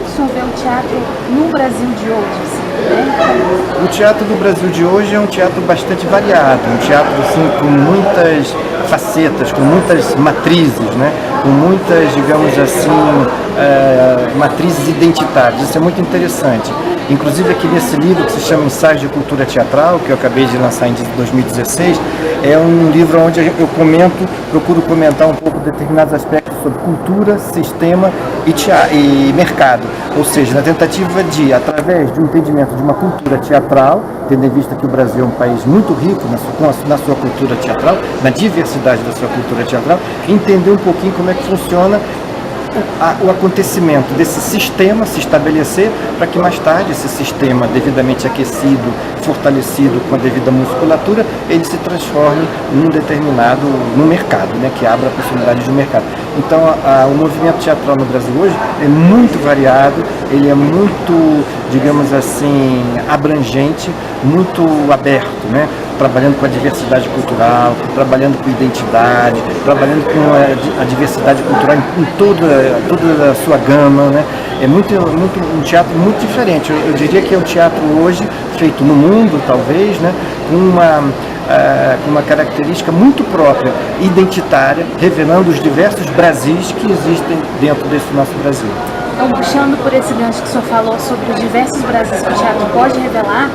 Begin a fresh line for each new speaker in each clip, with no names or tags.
que o senhor vê o teatro no Brasil de hoje, assim, né?
O teatro do Brasil de hoje é um teatro bastante variado, um teatro assim, com muitas facetas, com muitas matrizes, né? Com muitas, digamos assim, matrizes identitárias. Isso é muito interessante. Inclusive aqui nesse livro que se chama Ensaios de Cultura Teatral, que eu acabei de lançar em 2016, é um livro onde eu procuro comentar um pouco determinados aspectos sobre cultura, sistema e mercado. Ou seja, na tentativa de, através de um entendimento de uma cultura teatral, tendo em vista que o Brasil é um país muito rico na sua cultura teatral, na diversidade da sua cultura teatral, entender um pouquinho como é que funciona o acontecimento desse sistema se estabelecer para que mais tarde esse sistema devidamente aquecido, fortalecido com a devida musculatura, ele se transforme no mercado, né, que abra a possibilidade de mercado. Então o movimento teatral no Brasil hoje é muito variado, ele é muito, digamos assim, abrangente, muito aberto, né? Trabalhando com a diversidade cultural, trabalhando com identidade, trabalhando com a diversidade cultural em toda a sua gama, né? É um teatro muito diferente. Eu diria que é um teatro hoje feito no mundo, talvez, né? Com uma característica muito própria, identitária, revelando os diversos Brasis que existem dentro desse nosso Brasil.
Então, puxando por esse gancho que o senhor falou sobre os diversos Brasis que o teatro pode revelar,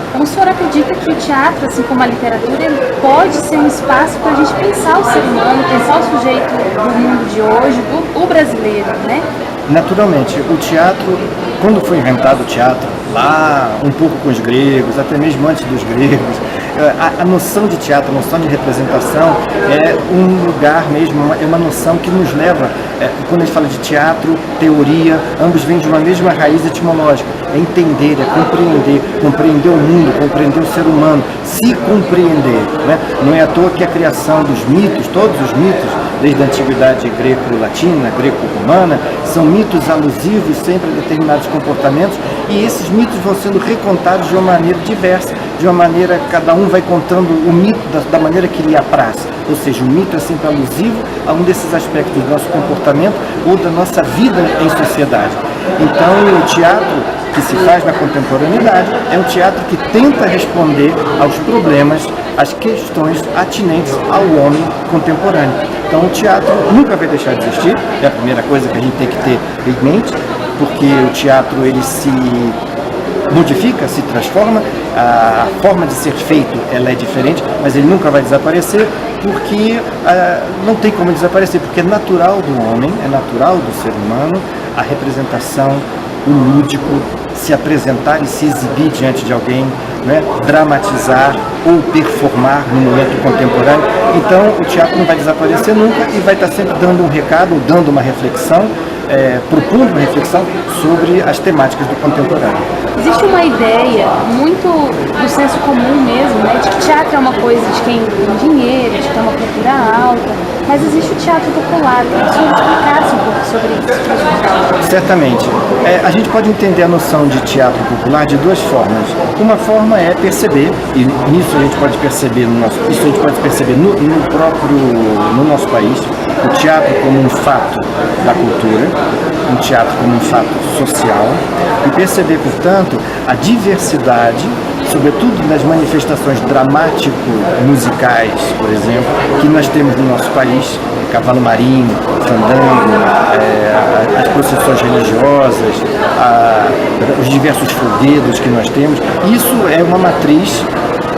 então, o senhor acredita que o teatro, assim como a literatura, ele pode ser um espaço para a gente pensar o ser humano, pensar o sujeito do mundo de hoje, o brasileiro, né?
Naturalmente, o teatro, quando foi inventado o teatro, lá um pouco com os gregos, até mesmo antes dos gregos, a noção de teatro, a noção de representação é um lugar mesmo, é uma noção que nos leva, quando a gente fala de teatro, teoria, ambos vêm de uma mesma raiz etimológica, é entender, é compreender o mundo, compreender o ser humano, se compreender, né? Não é à toa que a criação dos mitos, todos os mitos, desde a antiguidade greco-latina, greco-romana, são mitos alusivos sempre a determinados comportamentos, e esses mitos vão sendo recontados de uma maneira diversa, de uma maneira, cada um vai contando o mito da maneira que lhe apraz. Ou seja, o mito é sempre alusivo a um desses aspectos do nosso comportamento ou da nossa vida em sociedade. Então, o teatro que se faz na contemporaneidade é um teatro que tenta responder aos problemas, às questões atinentes ao homem contemporâneo. Então, o teatro nunca vai deixar de existir, é a primeira coisa que a gente tem que ter em mente, porque o teatro ele se modifica, se transforma, a forma de ser feito ela é diferente, mas ele nunca vai desaparecer, porque não tem como desaparecer, porque é natural do homem, é natural do ser humano a representação, o lúdico, se apresentar e se exibir diante de alguém, né? Dramatizar ou performar no momento contemporâneo. Então o teatro não vai desaparecer nunca e vai estar sempre dando um recado, ou dando uma reflexão, propondo uma reflexão sobre as temáticas do contemporâneo.
Existe uma ideia muito do senso comum mesmo, né, de que teatro é uma coisa de quem tem dinheiro, de ter uma cultura alta, mas existe o teatro popular. Queria que o senhor explicasse um pouco sobre isso.
Certamente. A gente pode entender a noção de teatro popular de duas formas. Uma forma é perceber, e nisso a gente pode perceber no nosso país, o teatro como um fato da cultura, um teatro como um fato social, e perceber, portanto, a diversidade, sobretudo nas manifestações dramático-musicais, por exemplo, que nós temos no nosso país, cavalo marinho, fandango, as procissões religiosas, os diversos folguedos que nós temos. Isso é uma matriz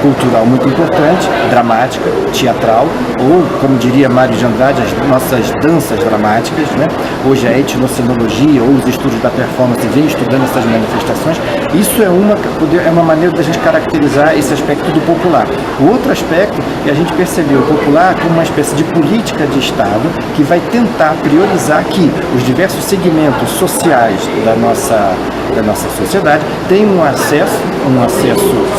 cultural muito importante, dramática, teatral, ou, como diria Mário de Andrade, as nossas danças dramáticas, né? Hoje a etnocenologia ou os estudos da performance vêm estudando essas manifestações. Isso é uma maneira da gente caracterizar esse aspecto do popular. O outro aspecto é a gente perceber o popular como uma espécie de política de Estado que vai tentar priorizar que os diversos segmentos sociais da nossa sociedade tenham um acesso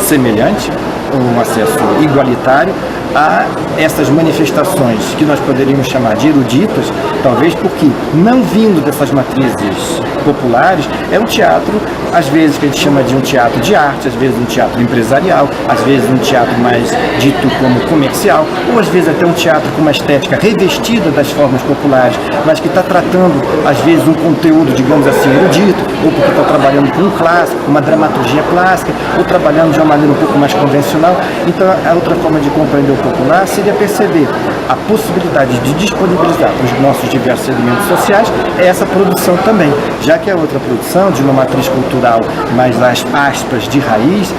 semelhante um acesso igualitário a essas manifestações que nós poderíamos chamar de eruditas, talvez porque, não vindo dessas matrizes populares, é um teatro, às vezes que a gente chama de um teatro de arte, às vezes um teatro empresarial, às vezes um teatro mais dito como comercial, ou às vezes até um teatro com uma estética revestida das formas populares, mas que está tratando, às vezes, um conteúdo, digamos assim, erudito, ou porque está trabalhando com um clássico, uma dramaturgia clássica, ou trabalhando de uma maneira um pouco mais convencional. Então, a outra forma de compreender o popular seria perceber a possibilidade de disponibilizar para os nossos diversos segmentos sociais essa produção também, já que a outra produção, de uma matriz cultural mais, aspas, de raiz,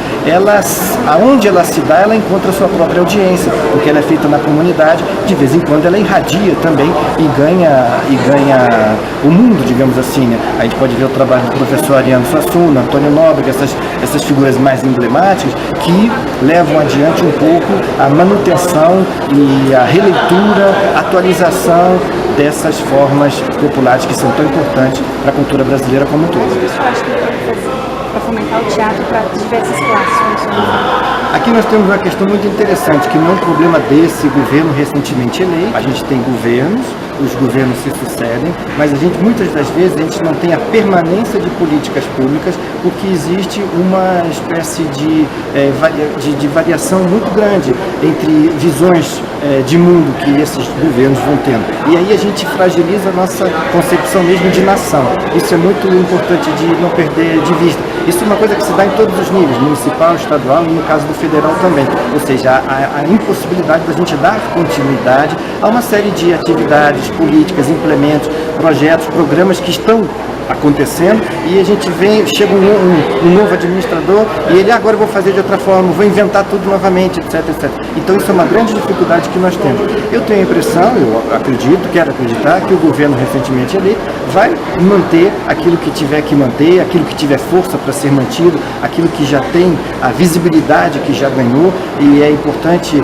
aonde ela se dá, ela encontra a sua própria audiência, porque ela é feita na comunidade, de vez em quando ela irradia também e ganha o mundo, digamos assim, né? A gente pode ver o trabalho do professor Ariano Suassuna, Antônio Nóbrega, essas figuras mais emblemáticas que levam adiante um pouco a manutenção e a releitura, atualização dessas formas populares que são tão importantes para a cultura brasileira como um todo.
O que você acha que pode fazer para fomentar o teatro para diversas classes?
Aqui nós temos uma questão muito interessante, que não é um problema desse governo recentemente eleito. A gente tem governos, os governos se sucedem, mas muitas das vezes a gente não tem a permanência de políticas públicas, porque existe uma espécie de variação muito grande entre visões de mundo que esses governos vão tendo. E aí a gente fragiliza a nossa concepção mesmo de nação. Isso é muito importante de não perder de vista. Isso é uma coisa que se dá em todos os níveis, municipal, estadual e no caso do federal também. Ou seja, a impossibilidade da gente dar continuidade a uma série de atividades, políticas, implementos, projetos, programas que estão acontecendo e a gente chega um novo administrador e ele, agora eu vou fazer de outra forma, vou inventar tudo novamente, etc, etc. Então isso é uma grande dificuldade que nós temos. Eu tenho a impressão, quero acreditar, que o governo recentemente eleito vai manter aquilo que tiver que manter, aquilo que tiver força para ser mantido, aquilo que já tem a visibilidade que já ganhou, e é importante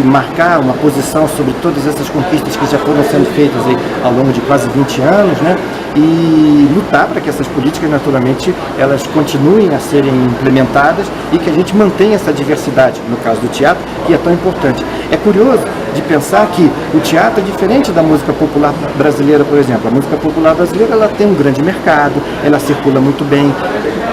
marcar uma posição sobre todas essas conquistas que já foram sendo feitas aí ao longo de quase 20 anos, né? E lutar para que essas políticas, naturalmente, elas continuem a serem implementadas e que a gente mantenha essa diversidade, no caso do teatro, que é tão importante. É curioso de pensar que o teatro é diferente da música popular brasileira, por exemplo. A música popular brasileira, ela tem um grande mercado, ela circula muito bem,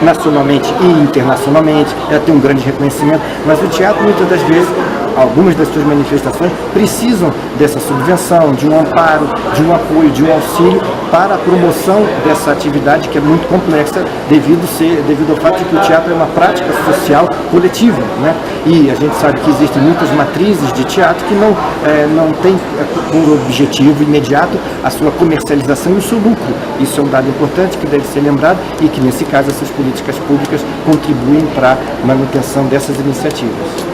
nacionalmente e internacionalmente, ela tem um grande reconhecimento, mas o teatro, muitas das vezes, algumas das suas manifestações precisam dessa subvenção, de um amparo, de um apoio, de um auxílio para a promoção dessa atividade que é muito complexa devido ao fato de que o teatro é uma prática social coletiva, né? E a gente sabe que existem muitas matrizes de teatro que não tem como objetivo imediato a sua comercialização e o seu lucro. Isso é um dado importante que deve ser lembrado e que, nesse caso, essas políticas públicas contribuem para a manutenção dessas iniciativas.